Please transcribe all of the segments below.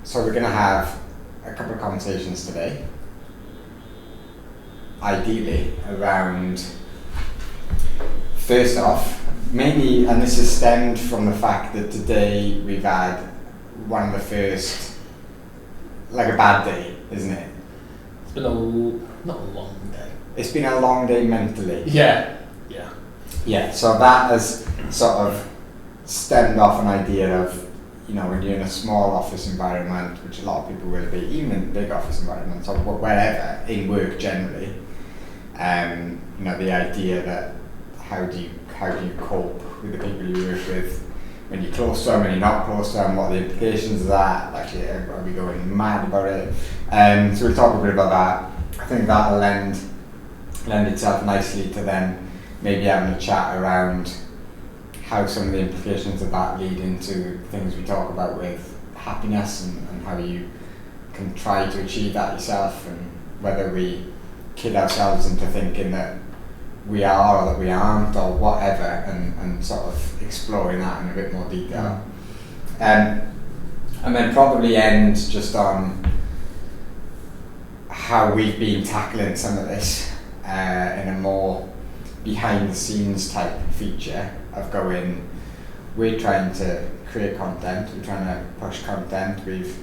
So we're going to have a couple of conversations today, ideally around, first off, mainly, and this is stemmed from the fact that today we've had one of the first, like a bad day, isn't it? It's been not a long day. It's been a long day mentally. Yeah. So that has sort of stemmed off an idea of, you know, when you're in a small office environment, which a lot of people will be, even in big office environments or wherever, in work generally, you know, the idea that how do you cope with the people you work with when you're close to them, when you're not close to them, what are the implications of that, like are we going mad about it? So we'll talk a bit about that. I think that'll lend itself nicely to then maybe having a chat around how some of the implications of that lead into things we talk about with happiness and how you can try to achieve that yourself, and whether we kid ourselves into thinking that we are or that we aren't or whatever, and sort of exploring that in a bit more detail. And then probably end just on how we've been tackling some of this in a more behind the scenes type feature of going, we're trying to create content, we're trying to push content. We've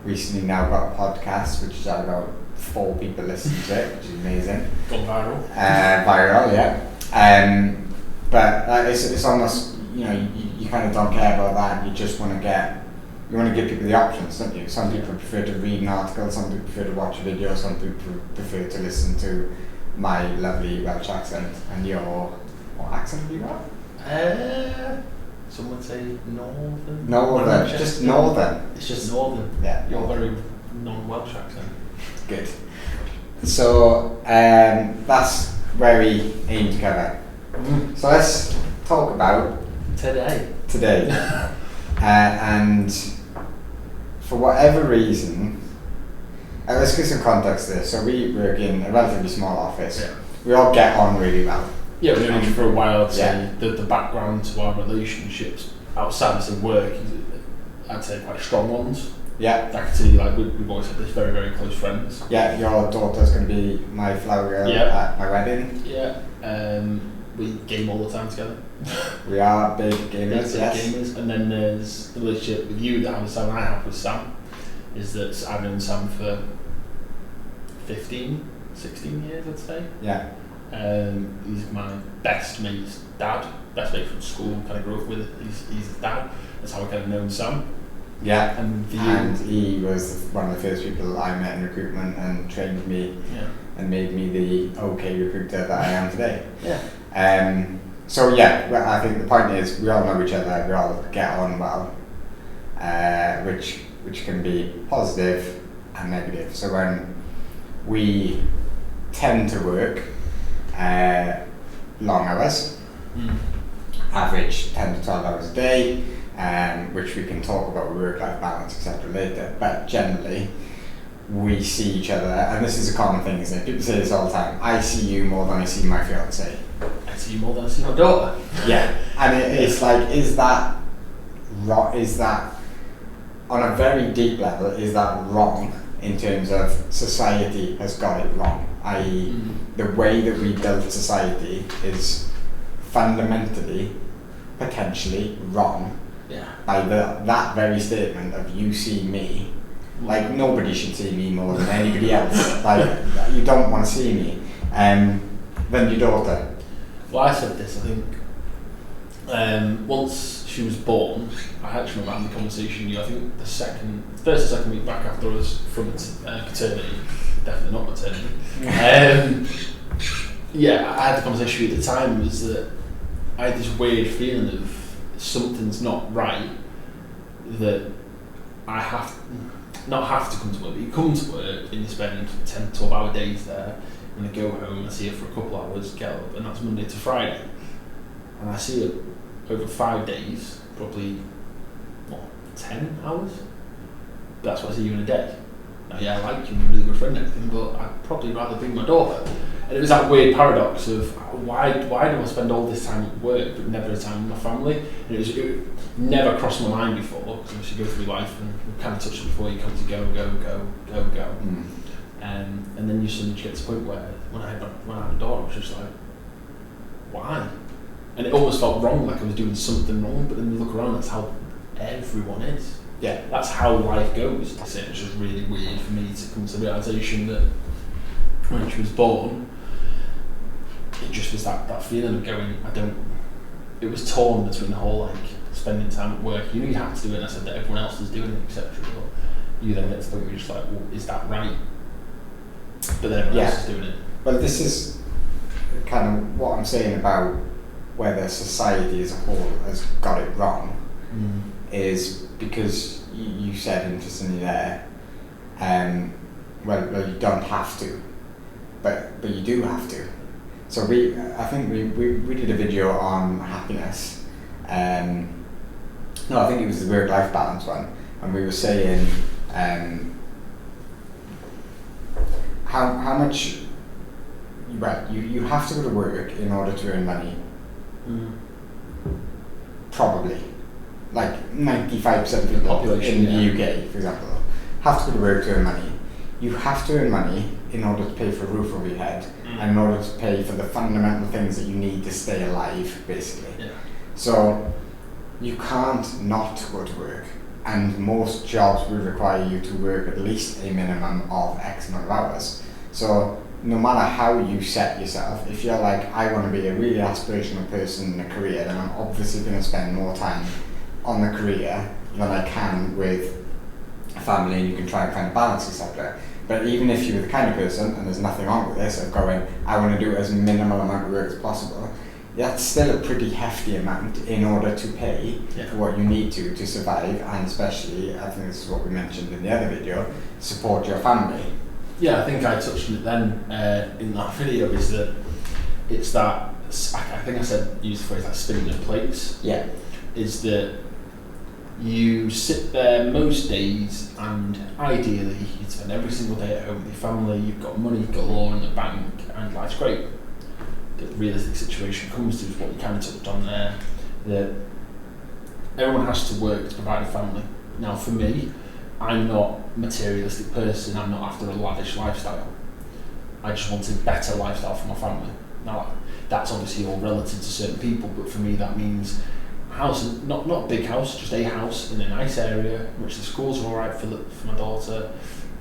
recently now got a podcast which has had about 4 people listening to it, which is amazing. Gone viral. Viral, yeah. But it's almost, you know, you kind of don't care about that. You just want to give people the options, don't you? Some people prefer to read an article, some people prefer to watch a video, some people prefer to listen to my lovely Welsh accent. And what accent have you got? Some would say northern. Northern, just northern. It's just northern. Yeah. You're very non-Welsh accent. Good. So that's where we aim to cover. So let's talk about today. And for whatever reason, let's give some context to this. So we work in a relatively small office. Yeah. We all get on really well. Yeah, we've known each other for a while. I'd say Yeah. the background to our relationships outside of work is, I'd say, quite strong ones. Yeah. I can see, like, we've always had this very, very close friends. Yeah, your daughter's going to be my flower girl at my wedding. Yeah. We game all the time together. We are big gamers, yes. Gamers. And then there's the relationship with you that Sam and I have with Sam, is that I've known Sam for 15, 16 years, I'd say. Yeah. He's my best mate's dad, best mate from school, kind of grew up with. He's his dad. That's how I kind of known Sam. Yeah, and he was one of the first people I met in recruitment and trained me and made me the okay recruiter that I am today. Yeah. So yeah, well, I think the point is we all know each other, we all get on well, which can be positive and negative. So when we tend to work long hours, average 10 to 12 hours a day, which we can talk about work-life balance, etc. later, but generally we see each other, and this is a common thing, isn't it? People say this all the time, I see you more than I see my fiancée. I see you more than I see my daughter. Yeah, and it's like, is that on a very deep level, is that wrong in terms of society has got it wrong, i.e. the way that we built society is fundamentally, potentially wrong. Yeah. By that very statement of you see me, like nobody should see me more than anybody else. Like you don't want to see me, then your daughter. Well, I said this. I think once she was born, I actually remember having the conversation. I think the first or second week back after I was from paternity, definitely not maternity. Yeah, I had the conversation at the time. Was that I had this weird feeling of something's not right, that I not have to come to work, but you come to work and you spend 10, 12 hour days there, and I go home, I see her for a couple hours, get up, and that's Monday to Friday. And I see her over 5 days, probably, 10 hours? That's what I see you in a day. Now, yeah, I like you, you're a really good friend and everything, but I'd probably rather bring my daughter. And it was that weird paradox of why do I spend all this time at work but never a time with my family? And it never crossed my mind before, because obviously you go through life and we've kind of touched it before, you come to go. And then you suddenly get to the point where when I had a daughter, I was just like, why? And it almost felt wrong, like I was doing something wrong, but then you look around, that's how everyone is. Yeah. That's how life goes. It's just really weird for me to come to the realisation that when she was born, it just was that feeling of going, it was torn between the whole like spending time at work. You have to do it, and I said that everyone else is doing it, etc. But you then get to the point where you're just like, well, is that right? But then everyone else is doing it. Well, this is kind of what I'm saying about whether society as a whole has got it wrong, is because you said interestingly there, well, you don't have to, but you do have to. So I think we did a video on happiness. No, I think it was the work-life balance one, and we were saying how much. Well, you have to go to work in order to earn money. Probably, like 95% of the population in the UK, for example, have to go to work to earn money. You have to earn money in order to pay for a roof over your head, and in order to pay for the fundamental things that you need to stay alive, basically. Yeah. So you can't not go to work, and most jobs will require you to work at least a minimum of X amount of hours. So no matter how you set yourself, if you're like, I want to be a really aspirational person in a career, then I'm obviously going to spend more time on the career than I can with a family, and you can try and find a balance, etc. But even if you're the kind of person, and there's nothing wrong with this, of going, I want to do as minimal amount of work as possible, that's still a pretty hefty amount in order to pay for what you need to survive, and especially, I think this is what we mentioned in the other video, support your family. Yeah, I think I touched on it then in that video, is that it's that, I think I used the phrase like spinning the plates. Yeah. Is that you sit there most days, and ideally you spend every single day at home with your family, you've got money galore in the bank, and life's great. The realistic situation comes to is what you kind of touched on there, that everyone has to work to provide a family. Now for me, I'm not a materialistic person, I'm not after a lavish lifestyle. I just want a better lifestyle for my family. Now that's obviously all relative to certain people, but for me that means a house, not a big house, just a house in a nice area, which the schools are alright for my daughter,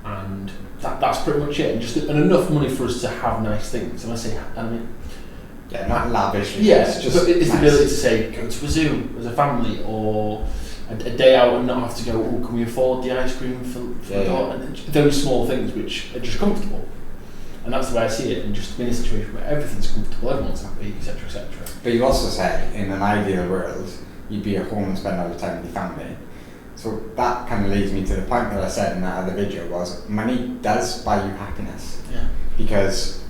and that's pretty much it. And enough money for us to have nice things. And I mean, yeah, not lavish. Yeah, it's just it's nice. The ability to say, go to a zoo as a family, or a day out and not have to go, oh, can we afford the ice cream for the daughter? And those small things which are just comfortable. And that's the way I see it, and just being in a situation where everything's comfortable, everyone's happy, etc., etc. But you also said, in an ideal world, you'd be at home and spend all the time with your family. So that kind of leads me to the point that I said in that other video, was money does buy you happiness. Yeah. Because,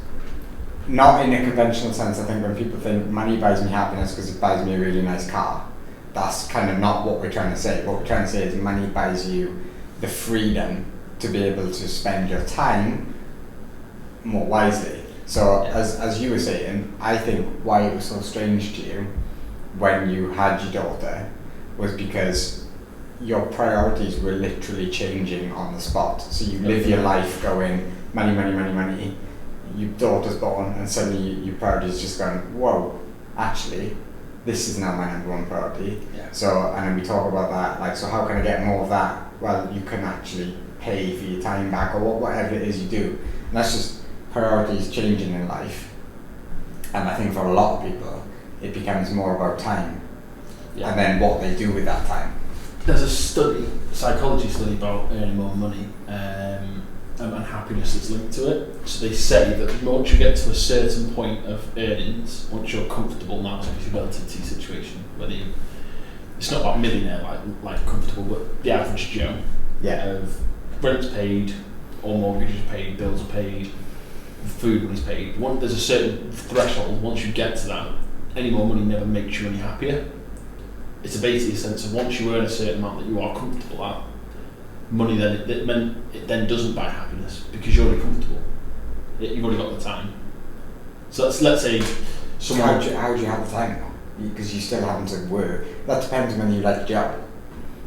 not in a conventional sense, I think when people think money buys me happiness because it buys me a really nice car, that's kind of not what we're trying to say. What we're trying to say is money buys you the freedom to be able to spend your time more wisely. So as you were saying, I think why it was so strange to you when you had your daughter was because your priorities were literally changing on the spot. So you live your life going money, money, money, money. Your daughter's born, and suddenly your priorities just going, whoa, actually this is now my number one priority. Yeah. So, and then we talk about that, like, so how can I get more of that? Well, you can actually pay for your time back, or whatever it is you do. And that's just priorities changing in life. And I think for a lot of people, it becomes more about time, and then what they do with that time. There's a psychology study about earning more money, and happiness that's linked to it. So they say that once you get to a certain point of earnings, once you're comfortable, now it's obviously relative to your situation, it's not about millionaire like comfortable, but the average Joe, of rent's paid, or mortgage is paid, bills are paid, food money's paid. There's a certain threshold. Once you get to that, any more money never makes you any happier. It's basically a sense of once you earn a certain amount that you are comfortable at, money then it then doesn't buy happiness, because you're already comfortable. You've already got the time. So let's say someone. How do you have the time now? Because you still having to work. That depends when you like the job.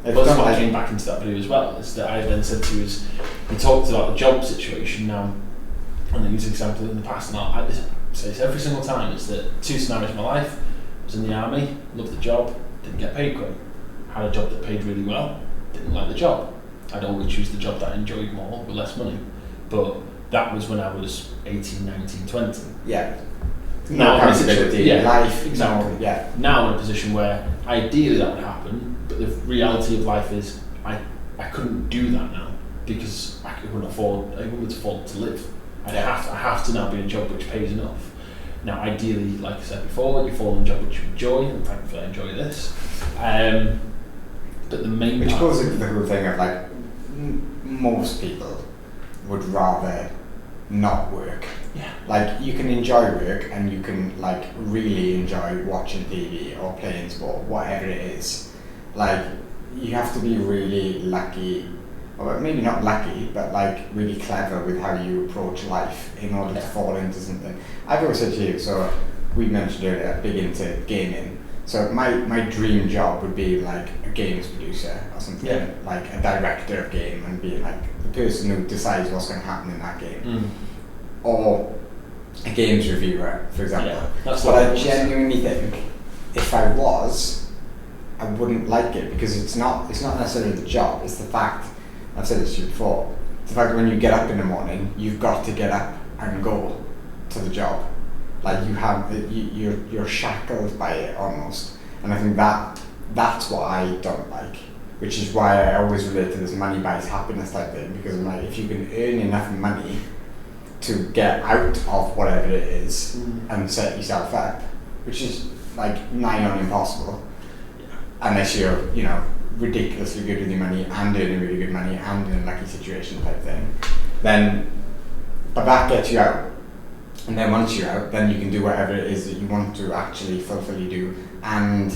Well, that's what I came back into that video as well. Is that I then said to you is we talked about the job situation now, and I use an example in the past, and I say this every single time. It's that 2 scenarios in my life. I was in the army, loved the job, didn't get paid great. Had a job that paid really well, didn't like the job. I'd always choose the job that I enjoyed more with less money. But that was when I was 18, 19, 20. Yeah. Now I'm in a situation, life. Exactly. No, yeah. Now I'm in a position where ideally that would happen, but the reality of life is I couldn't do that now because I wouldn't afford to live. I have to now be in a job which pays enough. Now ideally, like I said before, you fall in a job which you enjoy, and thankfully I enjoy this. But the main which goes into the whole thing of like most people would rather not work. Yeah. Like you can enjoy work and you can like really enjoy watching TV or playing sport, whatever it is. Like you have to be really lucky, or maybe not lucky, but like really clever with how you approach life in order to fall into something. I've always said to you, so we mentioned earlier, big into gaming. So my dream job would be like a games producer or something, like a director of game and be like the person who decides what's going to happen in that game. Or a games reviewer, for example. Yeah, that's but I genuinely think if I was, I wouldn't like it because it's not necessarily the job, it's the fact, I've said this to you before, the fact that when you get up in the morning, you've got to get up and go to the job. Like you're shackled by it almost, and I think that's what I don't like, which is why I always relate to this money buys happiness type thing, because I'm like, if you can earn enough money to get out of whatever it is and set yourself up, which is like nigh on impossible, unless you're ridiculously good with your money and earning really good money and in a lucky situation type thing, then but that gets you out. And then once you're out, then you can do whatever it is that you want to actually fully do, and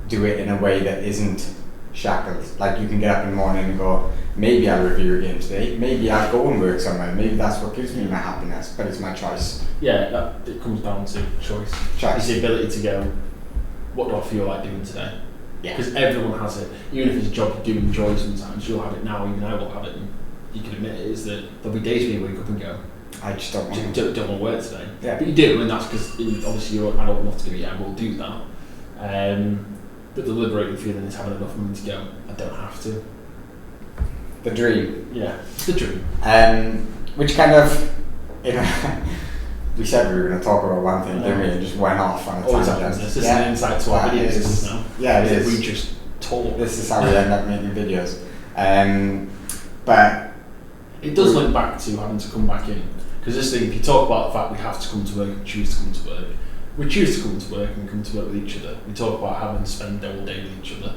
do it in a way that isn't shackled. Like you can get up in the morning and go, maybe I'll review a game today, maybe I'll go and work somewhere, maybe that's what gives me my happiness, but it's my choice. Yeah, it comes down to choice. It's the ability to go, what do I feel like doing today? Yeah. Because everyone has it. Even if it's a job you do enjoy sometimes, you'll have it now, even I will have it, and you can admit it, is that there'll be days where you wake up and go, I just don't want to don't want to work today. Yeah. But you do, and that's because obviously you're adult enough to go, yeah, I will do that. But the liberating feeling is having enough money to go, I don't have to. The dream. Yeah, it's the dream. Which kind of, we said we were going to talk about one thing, didn't we? And just went off on a tangent. This is an insight to our videos now. Yeah, it is. We just talk. This is how we end up making videos. But it does link back to having to come back in. Because this thing, if you talk about the fact we have to come to work and choose to come to work, we choose to come to work and come to work with each other. We talk about having to spend all day with each other.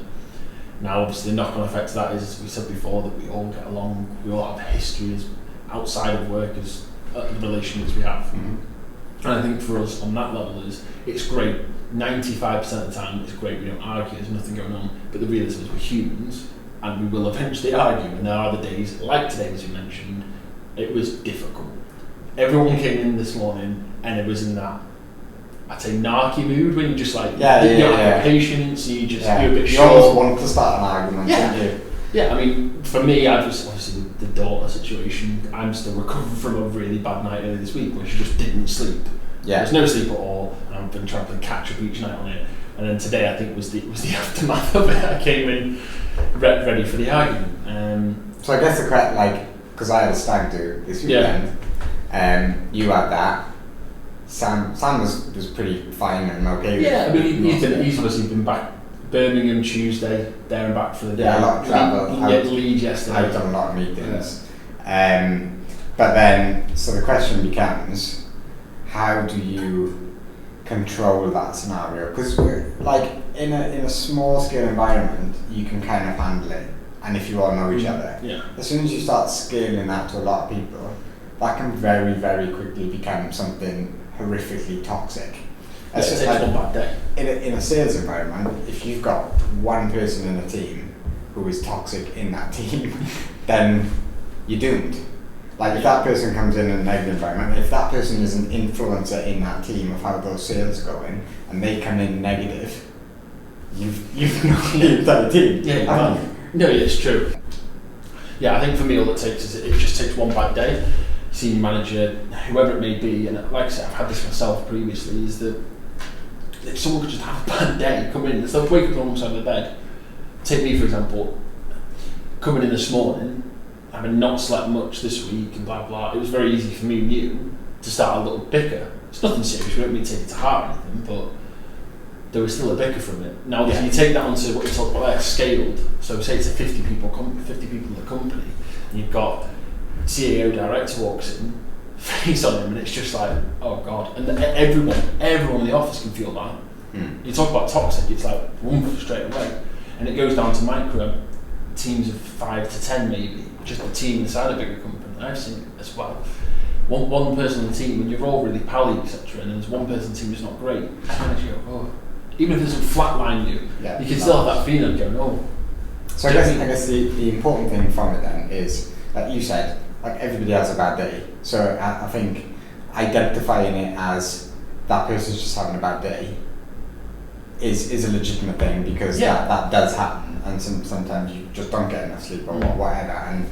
Now, obviously, the knock-on effect of that is, as we said before, that we all get along, we all have histories outside of work as the relationships we have. And I think for us, on that level, it's great. 95% of the time, it's great. We don't argue, there's nothing going on. But the realism is we're humans, and we will eventually argue. And there are the days, like today, as you mentioned, it was difficult. Everyone came in this morning, and it was in that, I'd say, narky mood when you just like, you don't have patience, you're a bit short. You almost want to start an argument, don't you? Yeah, I mean, for me, I was obviously with the daughter situation, I'm still recovering from a really bad night earlier this week where she just didn't sleep. Yeah. There's no sleep at all, and I've been trying to catch up each night on it. And then today, I think, was the aftermath of it. I came in ready for the argument. So I guess the correct, because I had a stag do this weekend, you had that. Sam was pretty fine and okay. Yeah, I mean, he's obviously been back Birmingham Tuesday, there and back for the day. Yeah, a lot of travel. Leeds yesterday. I've done a lot of meetings. But then, so the question becomes, how do you control that scenario? Because in a small scale environment, you can kind of handle it, and if you all know each other. Yeah. As soon as you start scaling that to a lot of people, that can very, very quickly become something horrifically toxic. It's just one bad day. In a sales environment, if you've got one person in a team who is toxic in that team, then you're doomed. Like if that person comes in a negative environment, if that person is an influencer in that team of how those sales are going, and they come in negative, you've not lead that team. Yeah, no, it's true. Yeah, I think for me all it takes is it just takes one bad day. Senior manager, whoever it may be, and like I said, I've had this myself previously, is that if someone could just have a bad day, come in, instead of waking up alongside the bed. Take me for example, coming in this morning, having not slept much this week and blah blah, it was very easy for me and you to start a little bicker. It's nothing serious, we don't mean to take it to heart or anything, but there was still a bicker from it. Now if you take that onto what you talk about there, scaled, so say it's a 50 people in the company, and you've got CEO director walks in, face on him, and it's just like, oh god, and everyone in the office can feel that. You talk about toxic, it's like woof, straight away, and it goes down to micro teams of 5 to 10 maybe, just a team inside a bigger company. I've seen it as well. One person on the team, when you're all really pally, etc., and there's one person on the team who's not great, and you go, oh, even if it doesn't flatline you, you can still have that feeling going, oh. So I guess the important thing from it then is, like you said, like everybody has a bad day. So I think identifying it as that person's just having a bad day is a legitimate thing, because that does happen, and sometimes you just don't get enough sleep or whatever. And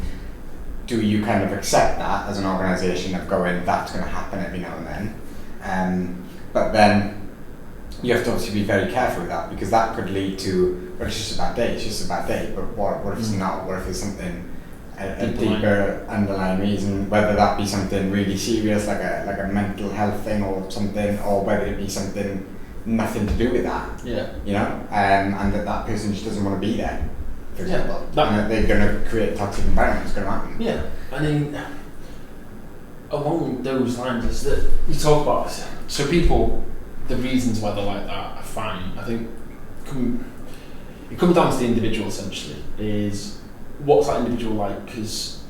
do you kind of accept that as an organisation of going, that's going to happen every now and then? But then you have to obviously be very careful with that, because that could lead to, well, it's just a bad day, it's just a bad day. But what if it's not? What if it's something, a deeper underlying reason, whether that be something really serious like a mental health thing or something, or whether it be something nothing to do with that, you know, and that person just doesn't want to be there, for example, and they're going to create a toxic environment. It's going to happen. Yeah, I mean, along those lines is that you talk about, so people, the reasons why they're like that are fine. I think it comes down to the individual essentially, is what's that individual like, because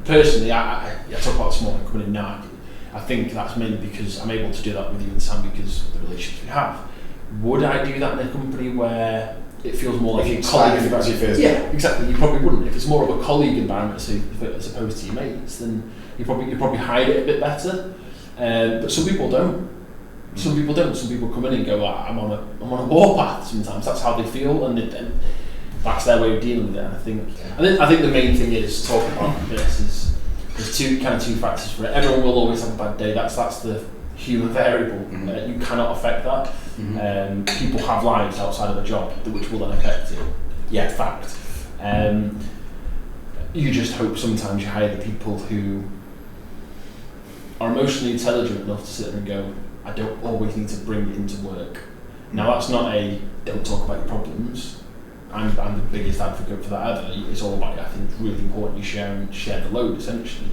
personally I talk about this morning coming in now, I think that's mainly because I'm able to do that with you and Sam because of the relationships we have. Would I do that in a company where it feels more like a colleague environment? Yeah, exactly. You probably wouldn't. If it's more of a colleague environment as opposed to your mates, then you probably hide it a bit better. But some people don't. Some people don't. Some people come in and go, I'm on a warpath sometimes. That's how they feel, and that's their way of dealing with it. And I think the main thing is talking about this is there's two factors for it. Everyone will always have a bad day. That's the human variable. You cannot affect that. People have lives outside of a job which will then affect it. Yeah, fact. You just hope sometimes you hire the people who are emotionally intelligent enough to sit there and go, I don't always need to bring it into work. Now that's not a don't talk about your problems. I'm the biggest advocate for that ever. It's all about, I think it's really important you share the load essentially.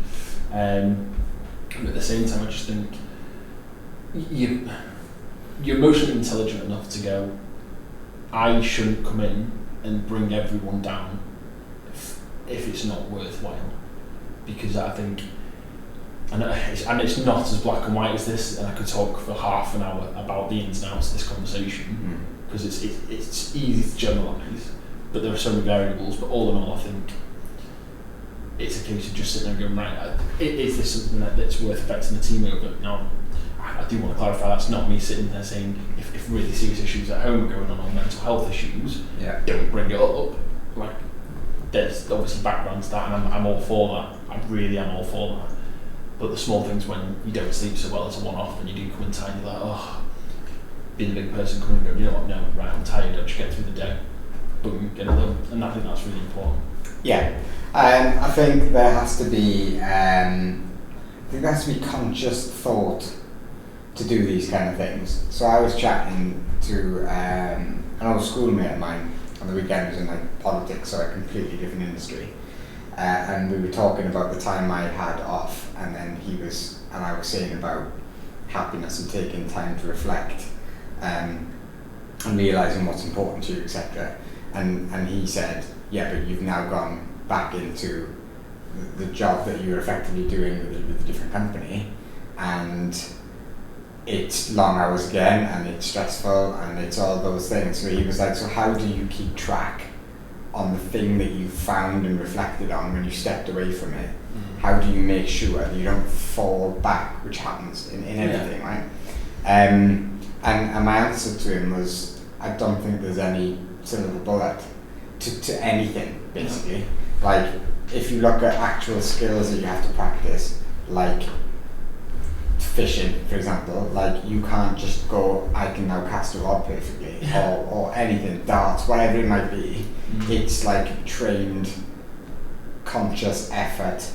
But at the same time I just think you're emotionally intelligent enough to go, I shouldn't come in and bring everyone down if it's not worthwhile. Because I think, and it's not as black and white as this, and I could talk for half an hour about the ins and outs of this conversation, because it's easy to generalise, but there are so many variables. But all in all, I think it's a case of just sitting there and going, right, is this something that's worth affecting the team over? Now, I do want to clarify, that's not me sitting there saying if really serious issues at home are going on, or mental health issues, don't bring it up. Like, there's obviously background to that, and I'm all for that. I really am all for that. But the small things when you don't sleep so well as a one-off, and you do come in tired, you're like, oh, being a big person coming and going, you know what, no, right, I'm tired, I'll just get through the day. Boom, get it done. And I think that's really important. Yeah. I think there has to be conscious thought to do these kind of things. So I was chatting to an old schoolmate of mine on the weekend, who was in like politics, so a completely different industry. And we were talking about the time I had off, and then I was saying about happiness and taking time to reflect, and realising what's important to you, etc. And he said, yeah, but you've now gone back into the job that you were effectively doing with a different company, and it's long hours again, and it's stressful, and it's all those things. So he was like, so how do you keep track on the thing that you found and reflected on when you stepped away from it. How do you make sure that you don't fall back, which happens in everything, right? And my answer to him was, I don't think there's any silver bullet to anything, basically. Like, if you look at actual skills that you have to practice, like fishing, for example, like you can't just go, I can now cast a rod perfectly, or anything, darts, whatever it might be. It's like trained, conscious effort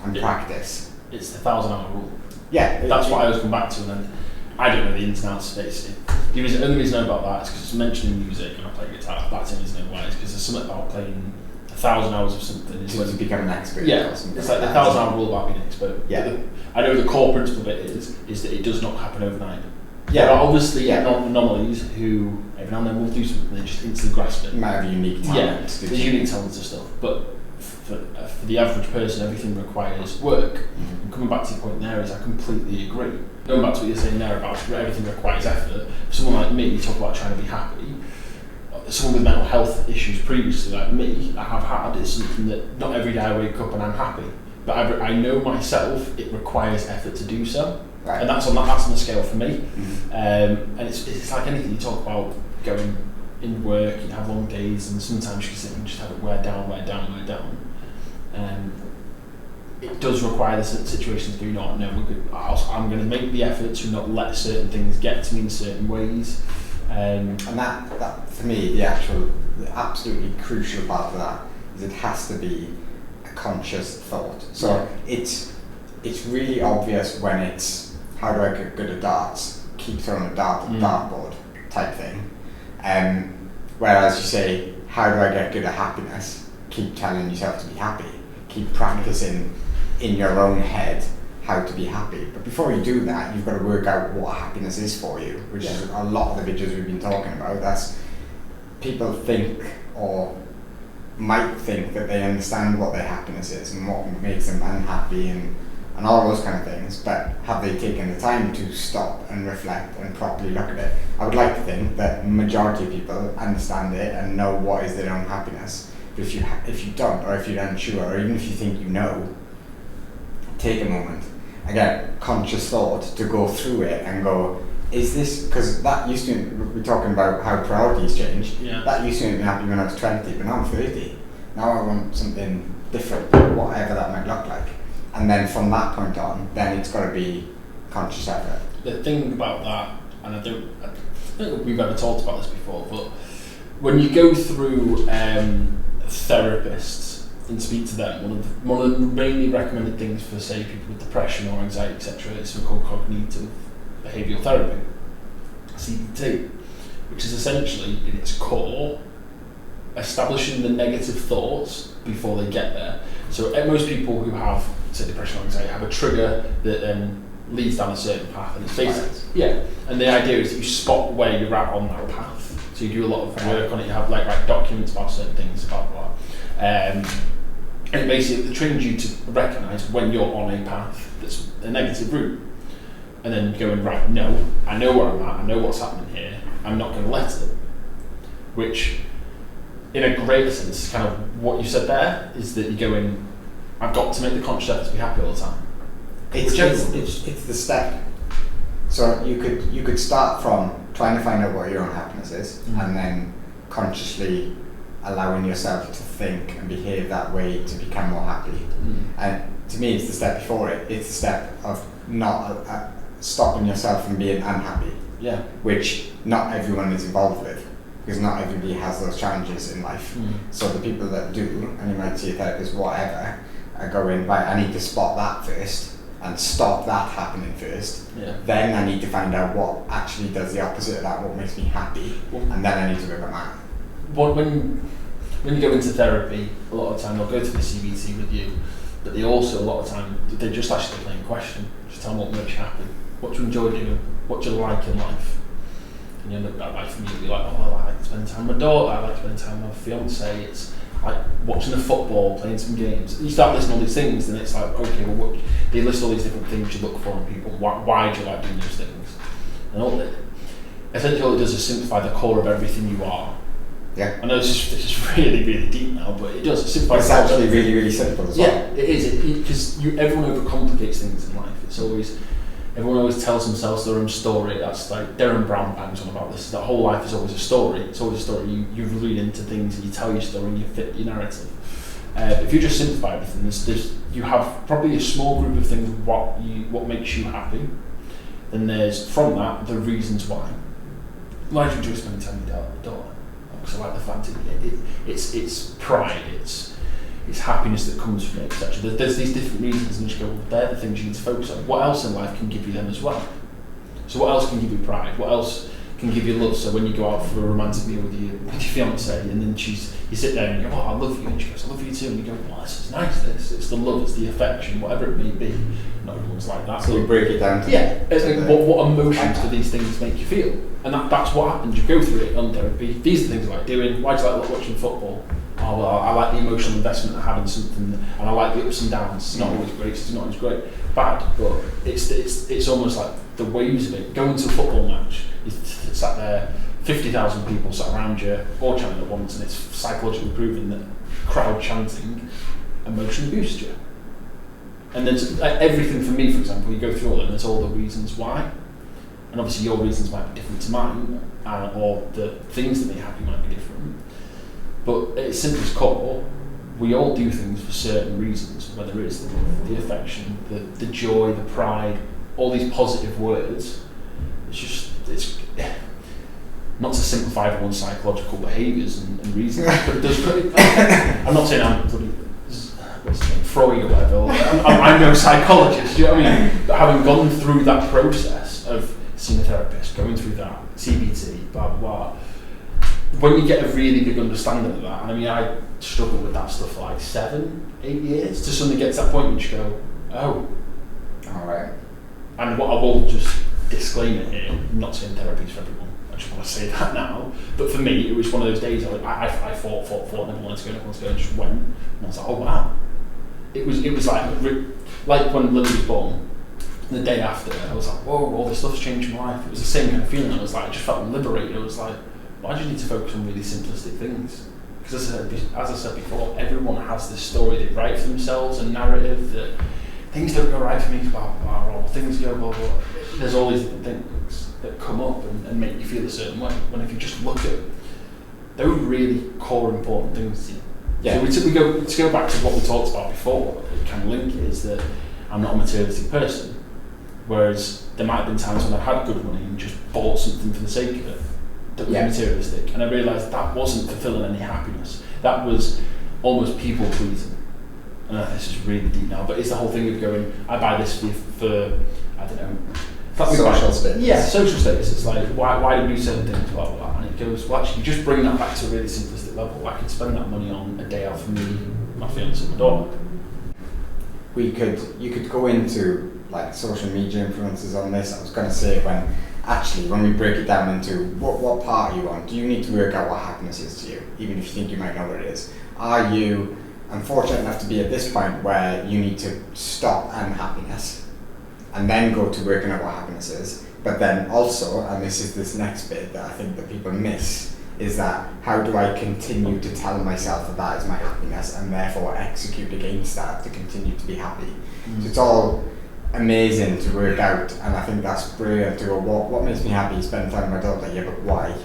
and practice. It's the 1,000-hour rule. Yeah. That's what I was going back to, and then I don't know the ins and outs of it. The only reason I know about that is because it's mentioning music and I play guitar. That's the only reason I know why. It's because there's something about playing 1,000 hours of something. To become an expert. Yeah, it's like the 1,000-hour rule about being an expert. Yeah. I know the core principle of it is that it does not happen overnight. Yeah. There are obviously anomalies who every now and then will do something and just instantly grasp it. Might have a unique talent. Yeah, there's unique talents and stuff. But for the average person, everything requires work. And coming back to your point there is I completely agree. Going back to what you're saying there about everything requires effort. For someone like me, you talk about trying to be happy. Someone with mental health issues previously, like me, I have had, is something that not every day I wake up and I'm happy. But I know myself, it requires effort to do so. Right. And that's on the scale for me. And it's like anything, you talk about going in work, you have long days, and sometimes you can sit and just have it wear down. It does require the situations where you're not, no, I'm going to make the effort to not let certain things get to me in certain ways. And that for me, the absolutely crucial part of that is it has to be a conscious thought. So it's really obvious when it's, how do I get good at darts? Keep throwing a dart at the dartboard type thing. Whereas you say, how do I get good at happiness? Keep telling yourself to be happy. Keep practicing in your own head how to be happy. But before you do that, you've got to work out what happiness is for you, which is a lot of the videos we've been talking about. That's people think or might think that they understand what their happiness is and what makes them unhappy and all those kind of things, but have they taken the time to stop and reflect and properly look at it? I would like to think that majority of people understand it and know what is their own happiness. But if you don't, or if you're unsure, or even if you think you know, take a moment. Again, conscious thought to go through it and go, is this, because that used to, we're talking about how priorities change. Yeah. That used to make me happy when I was 20, but now I'm 30. Now I want something different, whatever that might look like. And then from that point on, then it's got to be conscious effort. The thing about that, and I don't think we've ever talked about this before, but when you go through therapists and speak to them, one of the mainly recommended things for, say, people with depression or anxiety, etc., is something called cognitive behavioural therapy, CBT, which is essentially, in its core, establishing the negative thoughts before they get there. So most people who have, say, depression or anxiety have a trigger that then leads down a certain path, and it's basically, and the idea is that you spot where you're at on that path. So you do a lot of work on it, you have like documents about certain things, blah blah. And it basically trains you to recognise when you're on a path that's a negative route, and then going, right, no, I know where I'm at, I know what's happening here, I'm not going to let it. Which, in a greater sense, kind of what you said there, is that you're going, I've got to make the conscious effort to be happy all the time. It's the step. So you could start from trying to find out what your own happiness is, and then consciously allowing yourself to think and behave that way to become more happy. And to me, it's the step before it. It's the step of not stopping yourself from being unhappy. Yeah. Which not everyone is involved with, because not everybody has those challenges in life. So the people that do, and you might see a therapist, whatever, are going, right, I need to spot that first and stop that happening first. Then I need to find out what actually does the opposite of that, what makes me happy, and then I need to work on that. When you go into therapy, a lot of the time they'll go to the CBT with you, but they also, a lot of the time, they just ask you the plain question. Just tell them what makes you happy, what do you enjoy doing, what do you like in life. And you end up that, like, for me, you'll be like, oh, I like to spend time with my daughter, I like to spend time with my fiance, it's like watching the football, playing some games. You start listing all these things, and it's like, okay, well, they list all these different things you look for in people. Why do you like doing those things? And essentially all it does is simplify the core of everything you are Yeah. I know this is really, really deep now, but it does. It's actually really, really simple as well. Yeah, it is. Because everyone overcomplicates things in life. Everyone always tells themselves their own story. That's like Darren Brown bangs on about this. That whole life is always a story. It's always a story. You read into things and you tell your story and you fit your narrative. If you just simplify everything, you have probably a small group of things what makes you happy. Then there's from that the reasons why. Why do you enjoy spending time with your daughter? Because I like the fact it's pride, it's happiness that comes from it, etc. There's these different reasons, and you go, well, they're the things you need to focus on. What else in life can give you them as well? So what else can give you pride? What else can give you love? So when you go out for a romantic meal with your fiancée, and then you sit there and you go, oh, I love you, and she goes, I love you too, and you go, well, this is nice. It's the love, it's the affection, whatever it may be. Not everyone's like that. So we break it down. What emotions do these things make you feel? And that's what happens. You go through it on therapy. These are the things I like doing. Why do I like watching football? Oh, well, I like the emotional investment I have in something, and I like the ups and downs. It's not always great. It's not always great. Bad, but it's almost like the waves of it. Going to a football match, it's sat there, 50,000 people sat around you, all chanting at once, and it's psychologically proven that crowd chanting emotionally boosts you. And there's everything for me, for example, you go through all that, and there's all the reasons why. And obviously your reasons might be different to mine, or the things that make you happy might be different. But at its simplest core, we all do things for certain reasons, whether it's the affection, the joy, the pride, all these positive words. It's not to simplify everyone's psychological behaviours and reasons, but it does. I'm not saying I'm bloody Freud or whatever. I'm no psychologist, do you know what I mean? But having gone through that process of seeing a therapist, going through that, CBT, blah, blah, blah, when you get a really big understanding of that, and I mean, I struggled with that stuff for like 7-8 years, to suddenly get to that point where you go, oh. Alright. And what I will just disclaim it here, I'm not saying therapy is for everyone, I just want to say that now, but for me, it was one of those days I fought, never wanted to go, and just went, and I was like, oh wow. It was like when Lily was born, the day after, I was like, whoa, all this stuff's changed my life. It was the same kind of feeling. I was like, I just felt liberated. I was like, why do you need to focus on really simplistic things? Because as I said before, everyone has this story they write for themselves, a narrative that things don't go right for me, blah, blah, blah, or things go blah, blah. There's all these different things that come up and make you feel a certain way. When if you just look at those really core important things to you. Yeah. So to go back to what we talked about before, it kind of link is that I'm not a materialistic person. Whereas there might have been times when I had good money and just bought something for the sake of it that was materialistic, and I realised that wasn't fulfilling any happiness. That was almost people pleasing. This is really deep now, but it's the whole thing of going, I buy this for I don't know, social status. Yeah, social status. It's like why do we do certain things, blah blah blah. And it goes, well, actually, you just bring that back to a really simplistic level. I could spend that money on a day out for me, my fiance, my daughter. You could go into like social media influences on this. I was going to say when we break it down into what part are you on, do you need to work out what happiness is to you, even if you think you might know what it is? Are you unfortunate enough to be at this point where you need to stop unhappiness and then go to working out what happiness is, but then also, and this is this next bit that I think that people miss, is that how do I continue to tell myself that is my happiness and therefore execute against that to continue to be happy? So it's all amazing to work out, and I think that's brilliant to go, what makes me happy? Spending time with my daughter, yeah, but why?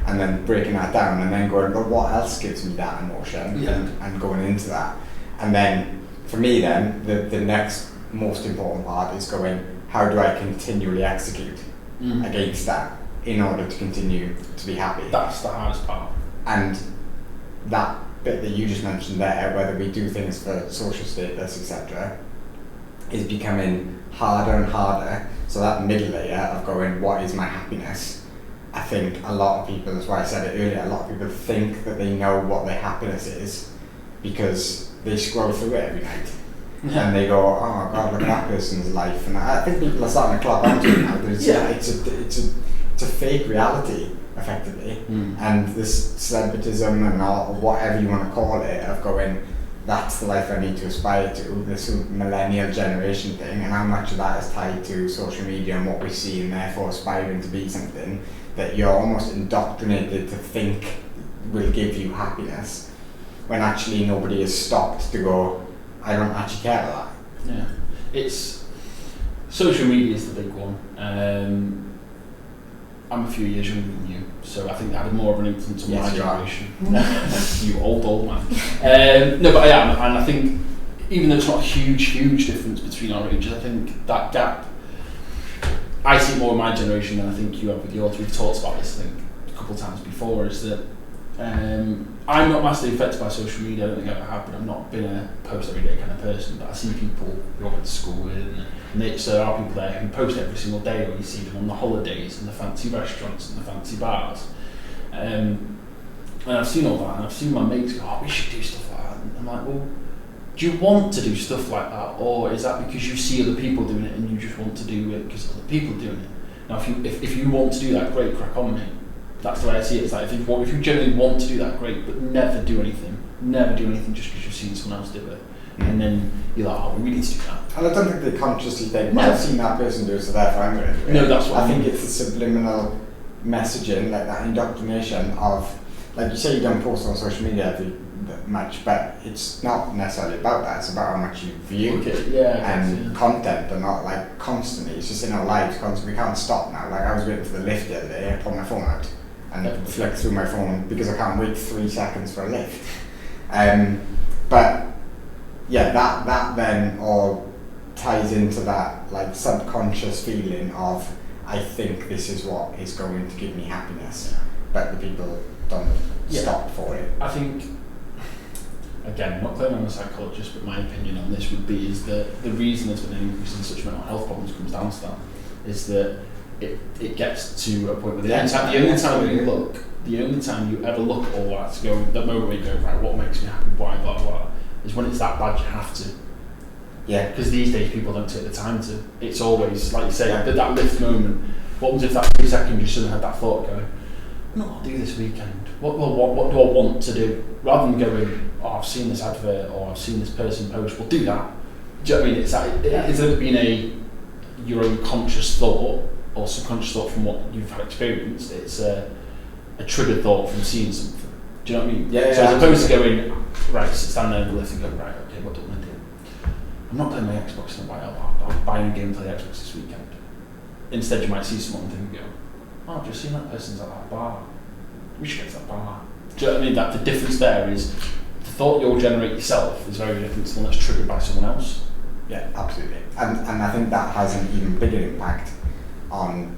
And then breaking that down and then going, but what else gives me that emotion? And going into that. And then for me then, the next most important part is going, how do I continually execute against that in order to continue to be happy? That's the hardest part. And that bit that you just mentioned there, whether we do things for social status, etc., is becoming harder and harder. So that middle layer of going, what is my happiness? I think a lot of people, that's why I said it earlier, a lot of people think that they know what their happiness is because they scroll through it every night. And they go, oh God, look at that person's life. And I think people are starting to clock onto it now. It's a fake reality, effectively. And this celebritism and all, whatever you want to call it, of going, that's the life I need to aspire to, this millennial generation thing, and how much of that is tied to social media and what we see, and therefore aspiring to be something that you're almost indoctrinated to think will give you happiness, when actually nobody has stopped to go, I don't actually care about that. Yeah, it's social media is the big one. I'm a few years younger than you, so I think that had more of an influence on my generation. You old man. No, but I am, and I think even though it's not a huge difference between our ages, I think that gap, I see more in my generation than I think you have with yours. We've talked about this, I think, a couple of times before, is that I'm not massively affected by social media. I don't think I ever have, but I've not been a post every day kind of person, but I see people who I went to school with, and so there are people there who post every single day, or you see them on the holidays and the fancy restaurants and the fancy bars. And I've seen all that, and I've seen my mates go, oh, we should do stuff like that. And I'm like, well, do you want to do stuff like that, or is that because you see other people doing it and you just want to do it because other people are doing it? Now, if you want to do that, great, crack on, mate. That's the way I see it. It's like if you generally want to do that, great, but never do anything just because you've seen someone else do it, and then you're like, oh, we need to do that. And I don't think they consciously think, well, I've seen that person do it, so therefore I'm going to do it. No, that's what I think it's the subliminal messaging, like that indoctrination of, like you say, you don't post on social media every much, but it's not necessarily about that. It's about how much you view content, and not like constantly. It's just in our lives constantly. We can't stop now. Like I was waiting for the lift the other day, I pulled my phone out and flicked through my phone because I can't wait 3 seconds for a lift. But yeah, that then all ties into that like subconscious feeling of, I think this is what is going to give me happiness, but the people don't stop for it. I think, again, I'm not claiming I'm a psychologist, but my opinion on this would be is that the reason there's been an increase in such mental health problems comes down to that, is that it gets to a point where the only time you ever look at all that to go, that moment where you go, right, what makes me happy, why, blah, blah, is when it's that bad you have to. Yeah. Because these days people don't take the time to. It's always, like you say, that lift moment. What was if that 3 seconds you suddenly had that thought going, no, I'll do this weekend. What do I want to do? Rather than going, oh, I've seen this advert, or I've seen this person post, well, do that. Do you know what I mean? It's like, instead of being your own conscious thought, or subconscious thought from what you've experienced, it's a triggered thought from seeing something. Do you know what I mean? Yeah. So as opposed to going, right, stand there in the lift and go, right, okay, what do I want to do? I'm not playing my Xbox in a while, I'll buy a game and play Xbox this weekend. Instead, you might see someone and go, oh, I've just seen that person's at that bar. We should get to that bar. Do you know what I mean? That the difference there is the thought you'll generate yourself is very different to the one that's triggered by someone else. Yeah, absolutely. And I think that has an even bigger impact on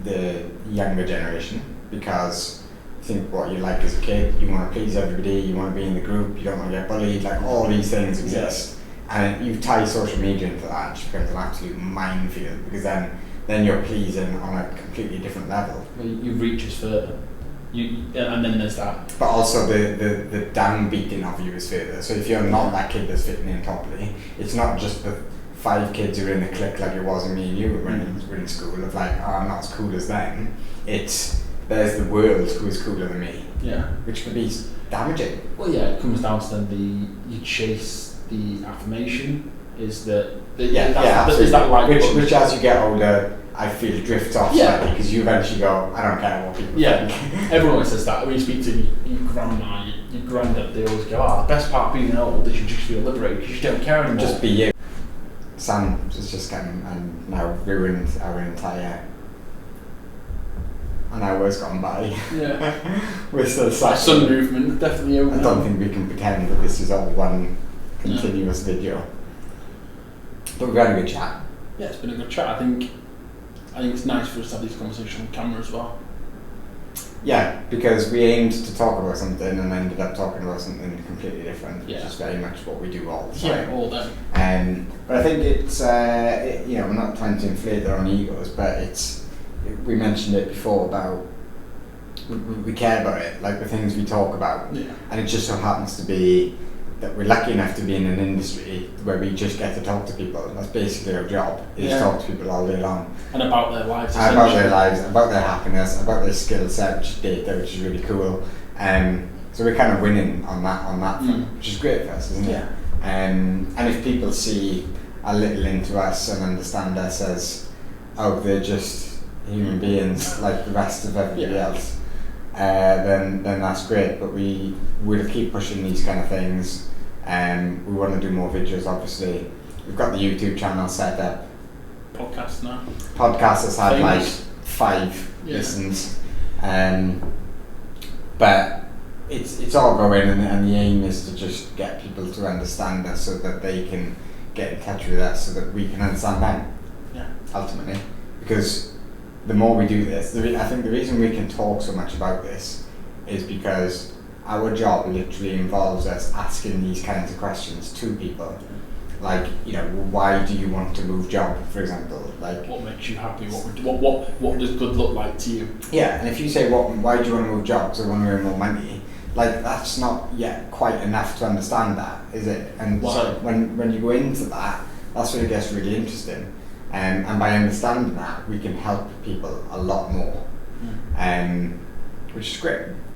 the younger generation, because I think what you like as a kid, you want to please everybody, you want to be in the group, you don't want to get bullied, like all these things exist. And you tie social media into that, it just becomes an absolute minefield, because then you're pleasing on a completely different level. Well, you reach us further. And then there's that. But also the downbeating of you is further. So if you're not that kid that's fitting in properly, it's not just the 5 kids who are in the clique like it was in me and you when we were in school, of like, oh, I'm not as cool as them. It's, there's the world who is cooler than me. Yeah. Which could be damaging. Well, yeah, it comes down to then you chase the affirmation, is that... absolutely. Is that like... Which as you get older, I feel drifts off slightly, because you eventually go, I don't care what people think. Everyone always says that. When you speak to your grandma, your granddad, they always go, the best part of being old is you just feel liberated because you don't care anymore. Just be you. Sam has just come and now ruined our entire an hour's gone by. Yeah. We're still sat. Sun movement, definitely over. I don't think we can pretend that this is all one continuous video. But we've had a good chat. Yeah, it's been a good chat. I think it's nice for us to have these conversations on camera as well. Yeah, because we aimed to talk about something and ended up talking about something completely different, which is very much what we do all the time. Yeah, all day. But I think it's, we're not trying to inflate our own egos, but we mentioned it before about we care about it, like the things we talk about. Yeah. And it just so happens to be that we're lucky enough to be in an industry where we just get to talk to people. That's basically our job, is talk to people all day long. And about their lives. About their lives, about their happiness, about their skill set, which is data, which is really cool. So we're kind of winning on that front, which is great for us, isn't it? And if people see a little into us and understand us as, they're just human beings like the rest of everybody else, then that's great. But we'll keep pushing these kind of things. We want to do more videos, obviously. We've got the YouTube channel set up. Podcast now. Podcast has had like Famous. 5 listens. But it's all going, and the aim is to just get people to understand us so that they can get in touch with us so that we can understand them. Yeah. Ultimately. Because the more we do this, I think the reason we can talk so much about this is because our job literally involves us asking these kinds of questions to people. Like, why do you want to move job, for example? Like, what makes you happy? What does good look like to you? Yeah, and if you say, why do you want to move job? Because I want to earn more money. Like, that's not yet quite enough to understand that, is it? And so when you go into that, that's when it gets really interesting. And by understanding that, we can help people a lot more, which is great.